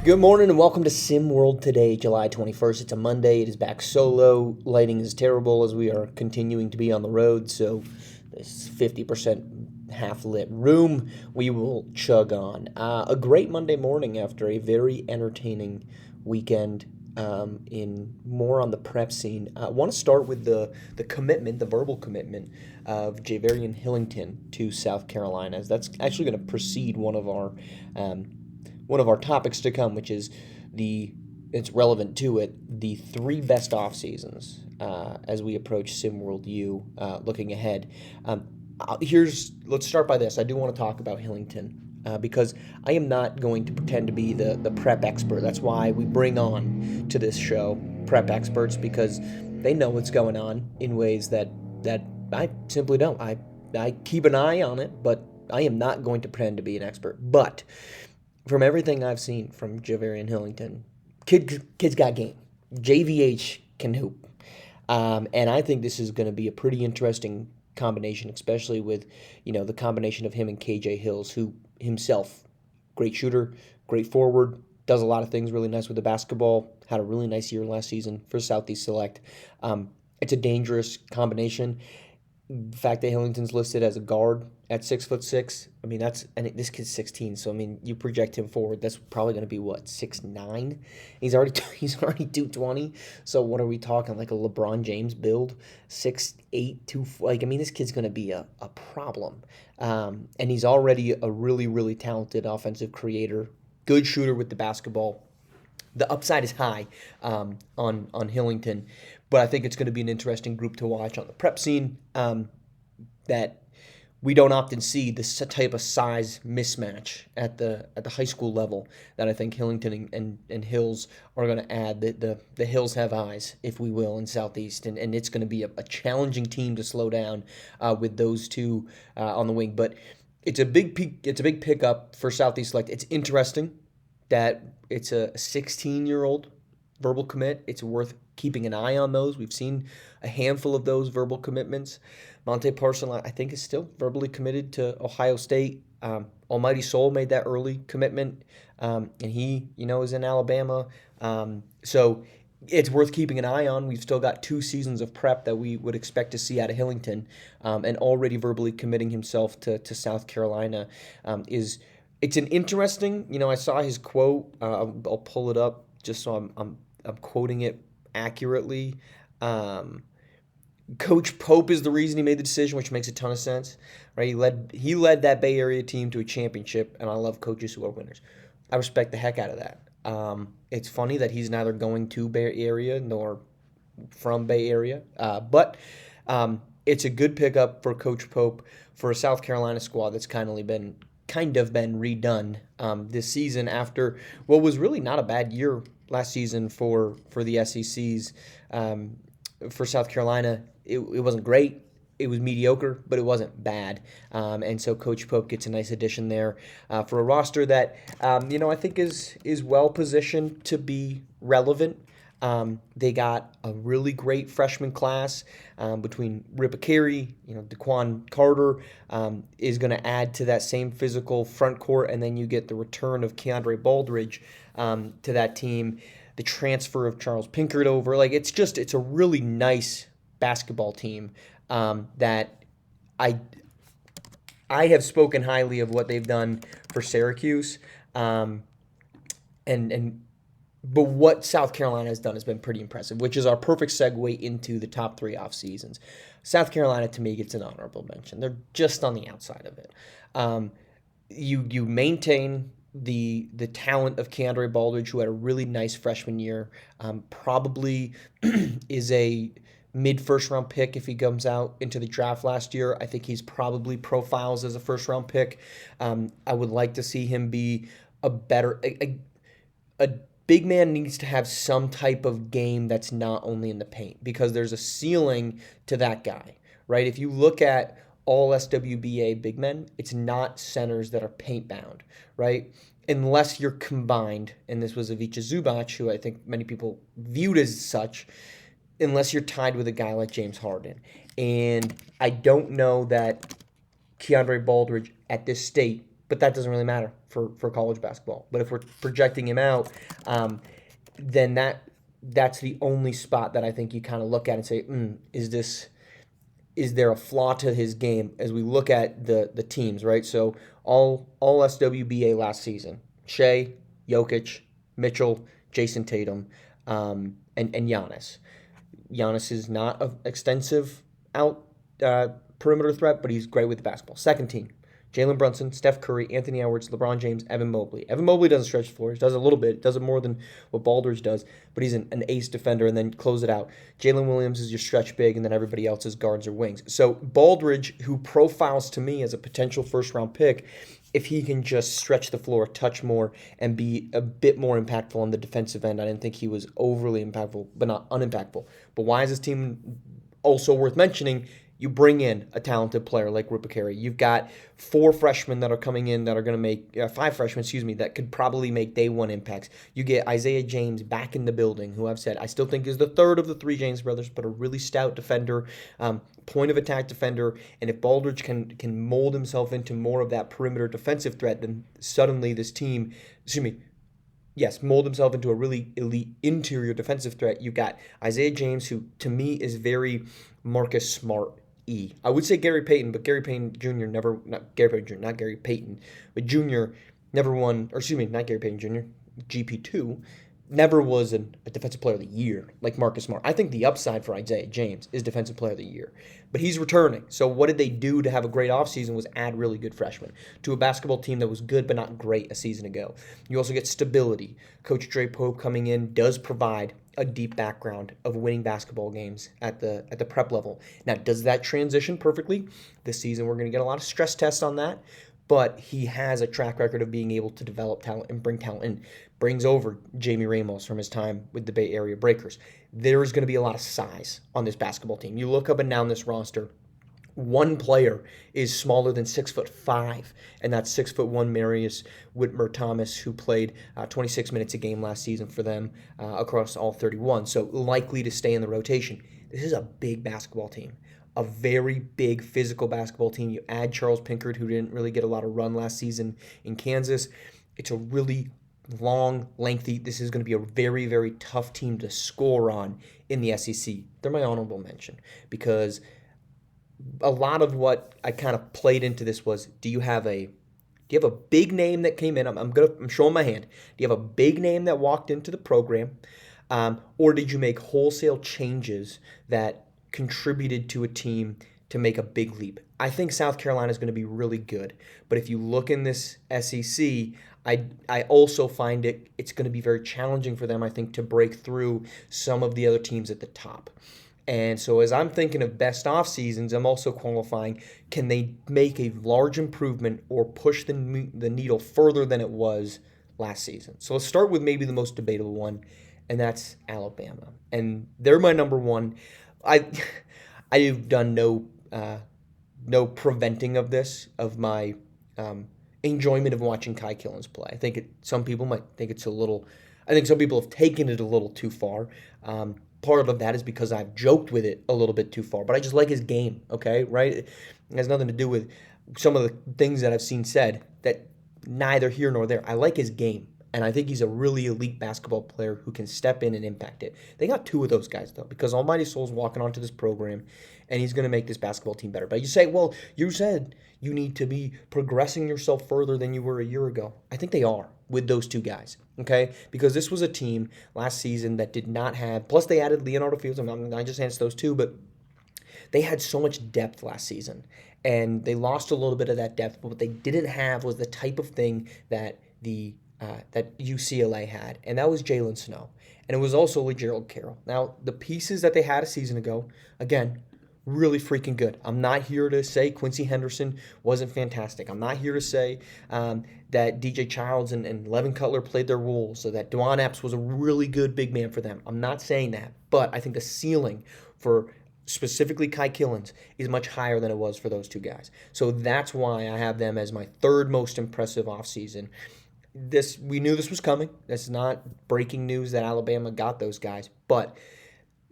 Good morning and welcome to SimWorld today, July 21st. It's a Monday. It is back solo. Lighting is terrible as we are continuing to be on the road, so this 50% half lit room, we will chug on. A great Monday morning after a very entertaining weekend in more on the prep scene. I want to start with the commitment, the verbal commitment of Javarian Hillington to South Carolina, as that's actually going to precede one of our topics to come, which is it's relevant to it, the three best off seasons as we approach SimWorld U looking ahead. Let's start by this. I do want to talk about Hillington because I am not going to pretend to be the prep expert. That's why we bring on to this show prep experts, because they know what's going on in ways that I simply don't. I keep an eye on it, but I am not going to pretend to be an expert. But from everything I've seen from Javarian Hillington, kid's got game. JVH can hoop. And I think this is going to be a pretty interesting combination, especially with, the combination of him and KJ Hills, who himself, great shooter, great forward, does a lot of things really nice with the basketball, had a really nice year last season for Southeast Select. It's a dangerous combination. The fact that Hillington's listed as a guard at 6'6", I mean this kid's 16, so I mean you project him forward, that's probably going to be what, 6'9". He's already 220. So what are we talking, like a LeBron James build, 6'8", 2, like I mean this kid's going to be a problem, and he's already a really really talented offensive creator, good shooter with the basketball. The upside is high on Hillington, but I think it's going to be an interesting group to watch on the prep scene that we don't often see this type of size mismatch at the high school level that I think Hillington and Hills are going to add. The Hills have eyes, if we will, in Southeast, and it's going to be a challenging team to slow down with those two on the wing. But it's a big pickup for Southeast Select. It's interesting that it's a 16-year-old verbal commit. It's worth keeping an eye on those. We've seen a handful of those verbal commitments. Monte Parson, I think, is still verbally committed to Ohio State. Almighty Soul made that early commitment, and he, is in Alabama. So it's worth keeping an eye on. We've still got 2 seasons of prep that we would expect to see out of Hillington, and already verbally committing himself to South Carolina it's an interesting. I saw his quote. I'll pull it up just so I'm quoting it accurately. Coach Pope is the reason he made the decision, which makes a ton of sense, right? He led that Bay Area team to a championship, and I love coaches who are winners. I respect the heck out of that. It's funny that he's neither going to Bay Area nor from Bay Area, but it's a good pickup for Coach Pope for a South Carolina squad that's kind of been redone this season after what was really not a bad year last season for the SECs. For South Carolina, it wasn't great. It was mediocre, but it wasn't bad. And so Coach Pope gets a nice addition there for a roster that, I think is well positioned to be relevant. They got a really great freshman class between Ripakiri, Daquan Carter is going to add to that same physical front court, and then you get the return of Keandre Baldridge to that team, the transfer of Charles Pinkert over. It's a really nice basketball team that I have spoken highly of what they've done for Syracuse, but what South Carolina has done has been pretty impressive, which is our perfect segue into the top 3 off seasons. South Carolina, to me, gets an honorable mention. They're just on the outside of it. You maintain the talent of Keandre Baldridge, who had a really nice freshman year, probably is a mid-first round pick if he comes out into the draft last year. I think he's probably profiles as a first-round pick. I would like to see him be a big man needs to have some type of game that's not only in the paint, because there's a ceiling to that guy, right? If you look at all SWBA big men, it's not centers that are paint bound, right? Unless you're combined, and this was Ivica Zubac, who I think many people viewed as such, unless you're tied with a guy like James Harden. And I don't know that Keandre Baldridge at this state but that doesn't really matter for college basketball. But if we're projecting him out, then that's the only spot that I think you kind of look at and say, is there a flaw to his game as we look at the teams, right? So all SWBA last season: Shea, Jokic, Mitchell, Jason Tatum, and Giannis. Giannis is not an extensive out perimeter threat, but he's great with the basketball. Second team: Jalen Brunson, Steph Curry, Anthony Edwards, LeBron James, Evan Mobley. Evan Mobley doesn't stretch the floor. He does a little bit. Does it more than what Baldridge does, but he's an ace defender, and then close it out. Jalen Williams is your stretch big, and then everybody else is guards or wings. So Baldridge, who profiles to me as a potential first-round pick, if he can just stretch the floor a touch more and be a bit more impactful on the defensive end. I didn't think he was overly impactful, but not unimpactful. But why is this team also worth mentioning? You bring in a talented player like Rupakari. You've got 4 freshmen that are coming in that are going to make 5 freshmen, that could probably make day one impacts. You get Isaiah James back in the building, who I've said I still think is the third of the 3 James brothers, but a really stout defender, point of attack defender. And if Baldridge can mold himself into more of that perimeter defensive threat, then suddenly this team, mold himself into a really elite interior defensive threat. You've got Isaiah James, who to me is very Marcus Smart. I would say Gary Payton, but Gary Payton Jr. not Gary Payton, but Jr. never won, not Gary Payton Jr., GP2, never was a defensive player of the year like Marcus Smart. I think the upside for Isaiah James is defensive player of the year, but he's returning. So what did they do to have a great offseason was add really good freshmen to a basketball team that was good but not great a season ago. You also get stability. Coach Dre Pope coming in does provide a deep background of winning basketball games at the prep level. Now, does that transition perfectly? This season we're going to get a lot of stress tests on that, but he has a track record of being able to develop talent and bring talent in. Brings over Jamie Ramos from his time with the Bay Area Breakers. There's going to be a lot of size on this basketball team. You look up and down this roster, one player is smaller than 6'5", and that's 6'1" Marius Whitmer Thomas, who played 26 minutes a game last season for them across all 31. So likely to stay in the rotation. This is a big basketball team, a very big physical basketball team. You add Charles Pinkard, who didn't really get a lot of run last season in Kansas. It's a really long, lengthy. This is going to be a very, very tough team to score on in the SEC. They're my honorable mention because a lot of what I kind of played into this was, do you have a big name that came in? I'm showing my hand. Do you have a big name that walked into the program, or did you make wholesale changes that contributed to a team to make a big leap? I think South Carolina is going to be really good, but if you look in this SEC, I also find it's going to be very challenging for them, I think, to break through some of the other teams at the top. And so as I'm thinking of best off seasons, I'm also qualifying, can they make a large improvement or push the needle further than it was last season? So let's start with maybe the most debatable one, and that's Alabama. And they're my number one. I've done no preventing of this, of my enjoyment of watching Kai Killens play. I think some people might think it's a little, I think some people have taken it a little too far. Part of that is because I've joked with it a little bit too far, but I just like his game, okay, right? It has nothing to do with some of the things that I've seen said that neither here nor there. I like his game, and I think he's a really elite basketball player who can step in and impact it. They got 2 of those guys, though, because Almighty Soul's walking onto this program, and he's going to make this basketball team better. But you say, well, you said you need to be progressing yourself further than you were a year ago. I think they are with those 2 guys, okay? Because this was a team last season that did not have, plus they added Leonardo Fields, and I just answered those 2, but they had so much depth last season, and they lost a little bit of that depth, but what they didn't have was the type of thing that that UCLA had, and that was Jalen Snow, and it was also Gerald Carroll. Now, the pieces that they had a season ago, again, really freaking good. I'm not here to say Quincy Henderson wasn't fantastic. I'm not here to say that DJ Childs and Levin Cutler played their roles, so that Dwan Epps was a really good big man for them. I'm not saying that, but I think the ceiling for specifically Kai Killens is much higher than it was for those 2 guys. So that's why I have them as my 3rd most impressive offseason. We knew this was coming. That's not breaking news that Alabama got those guys, but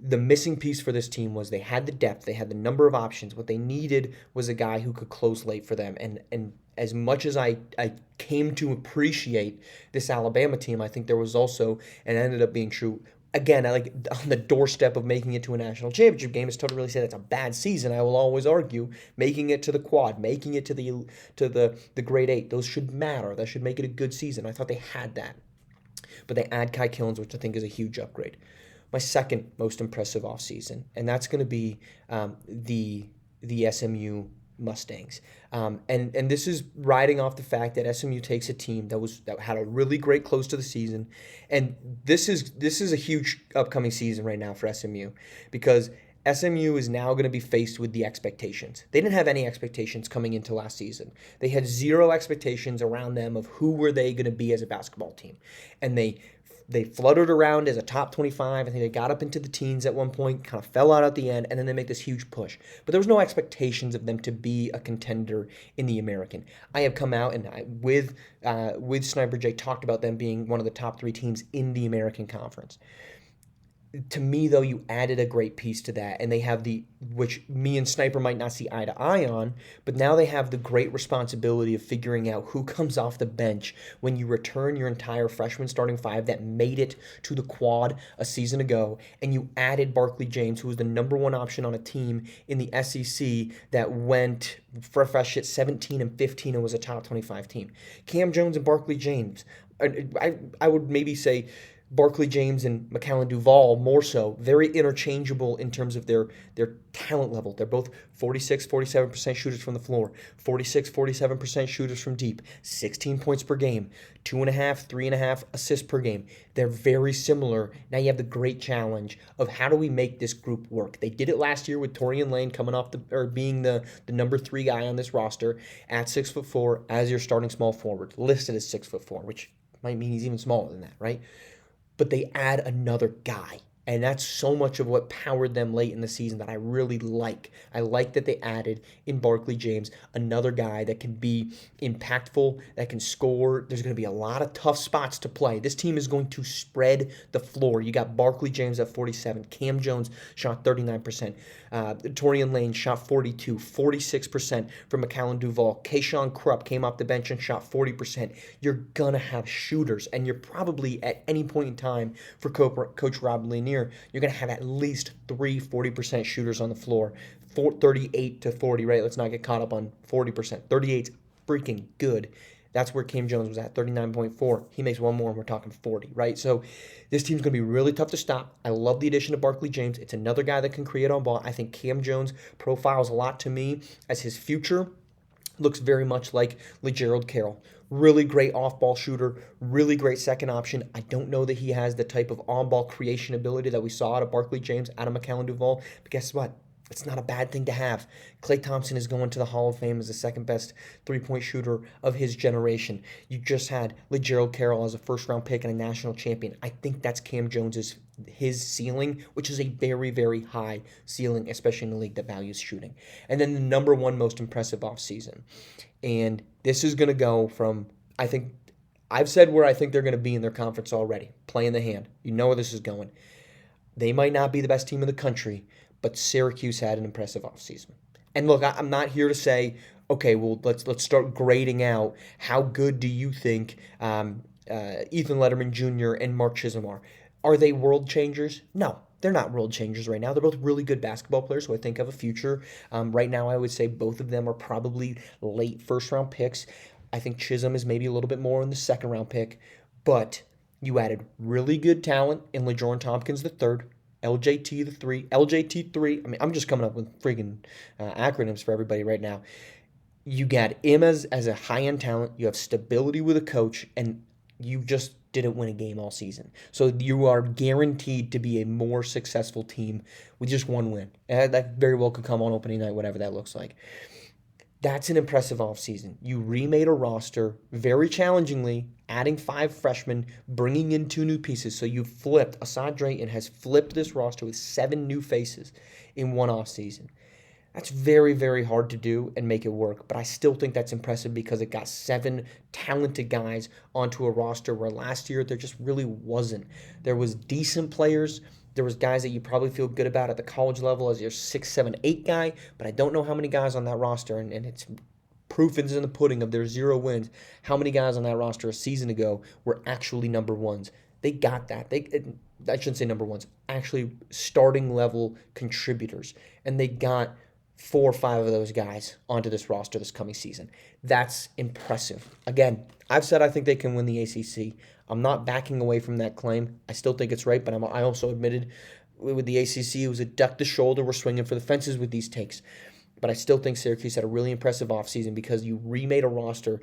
the missing piece for this team was they had the depth, they had the number of options. What they needed was a guy who could close late for them, and as much as I came to appreciate this Alabama team, I think there was also, and it ended up being true, again, I like on the doorstep of making it to a national championship game. It's tough to really say that's a bad season. I will always argue making it to the quad, making it to the grade 8. Those should matter. That should make it a good season. I thought they had that, but they add Kai Killens, which I think is a huge upgrade. My second most impressive offseason, and that's going to be the SMU Mustangs. And this is riding off the fact that SMU takes a team that had a really great close to the season, and this is a huge upcoming season right now for SMU, because SMU is now going to be faced with the expectations. They didn't have any expectations coming into last season. They had zero expectations around them of who were they going to be as a basketball team, and they fluttered around as a top 25. I think they got up into the teens at one point, kind of fell out at the end, and then they make this huge push. But there was no expectations of them to be a contender in the American. I have come out and with Sniper J talked about them being one of the top 3 teams in the American Conference. To me, though, you added a great piece to that, and they have which me and Sniper might not see eye to eye on, but now they have the great responsibility of figuring out who comes off the bench when you return your entire freshman starting 5 that made it to the quad a season ago, and you added Barkley James, who was the number 1 option on a team in the SEC that went for a fresh hit 17 and 15 and was a top 25 team. Cam Jones and Barkley James, I would maybe say Barkley James and McAllen Duval more so, very interchangeable in terms of their talent level. They're both 46-47% shooters from the floor, 46-47% shooters from deep, 16 points per game, 2.5, 3.5 assists per game. They're very similar. Now you have the great challenge of how do we make this group work? They did it last year with Torian Lane coming off being the number 3 guy on this roster at 6'4" as your starting small forward, listed as 6'4", which might mean he's even smaller than that, right? But they add another guy. And that's so much of what powered them late in the season that I really like. I like that they added in Barkley James another guy that can be impactful, that can score. There's going to be a lot of tough spots to play. This team is going to spread the floor. You got Barkley James at 47. Cam Jones shot 39%. Torian Lane shot 42, 46% from McAllen Duval. Kayshawn Krupp came off the bench and shot 40%. You're going to have shooters, and you're probably at any point in time for Coach Rob Lanier, you're going to have at least 3 40% shooters on the floor. 38 to 40, right? Let's not get caught up on 40%. 38's freaking good. That's where Cam Jones was at, 39.4. He makes one more and we're talking 40, right? So this team's going to be really tough to stop. I love the addition of Barkley James. It's another guy that can create on ball. I think Cam Jones profiles a lot to me as his future looks very much like LeGerald Carroll. Really great off-ball shooter, really great second option. I don't know that he has the type of on-ball creation ability that we saw out of Barkley James, out of McAllen Duval, but guess what? It's not a bad thing to have. Klay Thompson is going to the Hall of Fame as the second best three-point shooter of his generation. You just had LeGerald Carroll as a first-round pick and a national champion. I think that's Cam Jones's his ceiling, which is a very, very high ceiling, especially in a league that values shooting. And then the number 1 most impressive offseason. And this is going to go from, I think, I've said where I think they're going to be in their conference already. Playing the hand. You know where this is going. They might not be the best team in the country, but Syracuse had an impressive offseason. And look, I'm not here to say, okay, well, let's start grading out how good do you think Ethan Letterman Jr. and Mark Chisholm are. Are they world changers? No, they're not world changers right now. They're both really good basketball players who I think have a future. Right now, I would say both of them are probably late first-round picks. I think Chisholm is maybe a little bit more in the second-round pick. But you added really good talent in LeJohn Tompkins III, LJT the 3, LJT 3. I mean, I'm just coming up with freaking acronyms for everybody right now. You got him as a high-end talent. You have stability with a coach, and you just didn't win a game all season. So you are guaranteed to be a more successful team with just one win. And that very well could come on opening night, whatever that looks like. That's an impressive offseason. You remade a roster very challengingly, adding 5 freshmen, bringing in 2 new pieces. So you flipped. Assad Drayton has flipped this roster with 7 new faces in one offseason. That's very, very hard to do and make it work, but I still think that's impressive because it got 7 talented guys onto a roster where last year there just really wasn't. There was decent players. There was guys that you probably feel good about at the college level as your 6, 7, 8 guy, but I don't know how many guys on that roster, and it's Proof is in the pudding of their 0 wins. How many guys on that roster a season ago were actually number ones? They got that. I shouldn't say number ones, actually starting level contributors. And they got 4 or 5 of those guys onto this roster this coming season. That's impressive. Again, I've said I think they can win the ACC. I'm not backing away from that claim. I still think it's right, but I also admitted with the ACC, it was a duck the shoulder. We're swinging for the fences with these takes. But I still think Syracuse had a really impressive offseason because you remade a roster.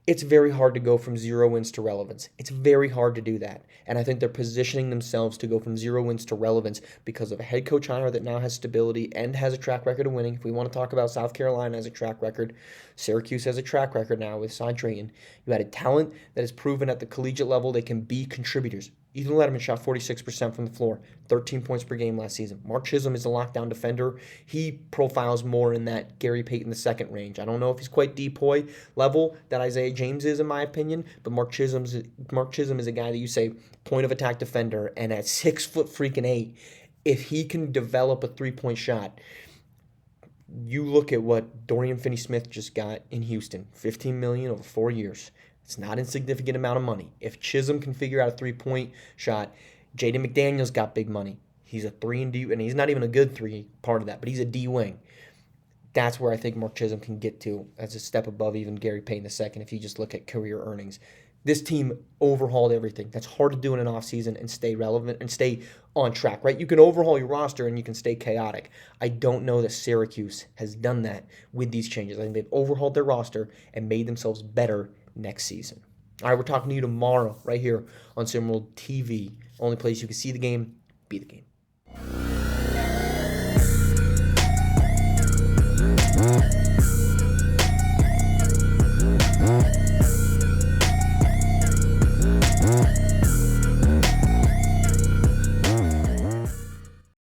It's very hard to go from 0 wins to relevance. It's very hard to do that. And I think they're positioning themselves to go from 0 wins to relevance because of a head coach hire that now has stability and has a track record of winning. If we want to talk about South Carolina as a track record, Syracuse has a track record now with Cy Drayton. You added talent that has proven at the collegiate level they can be contributors. Ethan Letterman shot 46% from the floor, 13 points per game last season. Mark Chisholm is a lockdown defender. He profiles more in that Gary Payton II range. I don't know if he's quite Depoy level that Isaiah James is, in my opinion, but Mark Chisholm is a guy that you say point of attack defender, and at 6'8", if he can develop a 3-point shot, you look at what Dorian Finney-Smith just got in Houston, $15 million over 4 years. It's not an insignificant amount of money. If Chisholm can figure out a 3-point shot, Jaden McDaniels got big money. He's a 3 and D, and he's not even a good 3 part of that, but he's a D wing. That's where I think Mark Chisholm can get to as a step above even Gary Payton II if you just look at career earnings. This team overhauled everything. That's hard to do in an offseason and stay relevant and stay on track, right? You can overhaul your roster and you can stay chaotic. I don't know that Syracuse has done that with these changes. I think they've overhauled their roster and made themselves better next season. All right, we're talking to you tomorrow right here on SimWorld TV. Only place you can see the game, be the game.